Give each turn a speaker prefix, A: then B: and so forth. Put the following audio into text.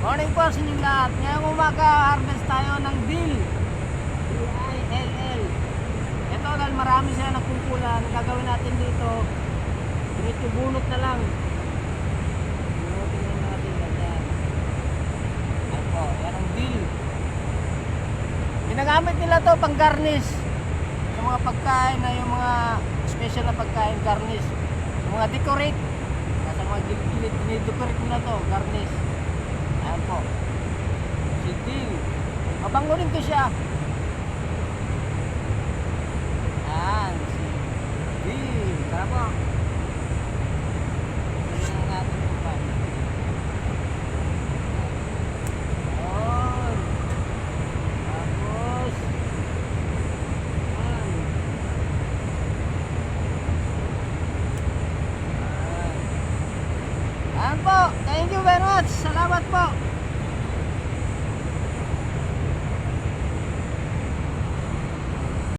A: Morning po sa inyong lahat. Ngayong umaga, harvest tayo ng dill. D-I-L-L. Ito dahil marami siya nagkumpulan. Gagawin natin dito, diretso bunot na lang. Bunutin lang natin ganyan. Ayan po, yan ang dill. Ginagamit nila to pang garnish. Sa mga pagkain na yung mga special na pagkain, garnish. Yung mga decorate. Nasa mga gilid-gilid, dinidecorate nila to, garnish. Ayan po. Si dill. Mabango rin to siya. Ayan. Si dill. Tara po. Tignan natin ito pa. Ayan. Tapos. Ayan. Ayan po. Thank you very much. Salamat po.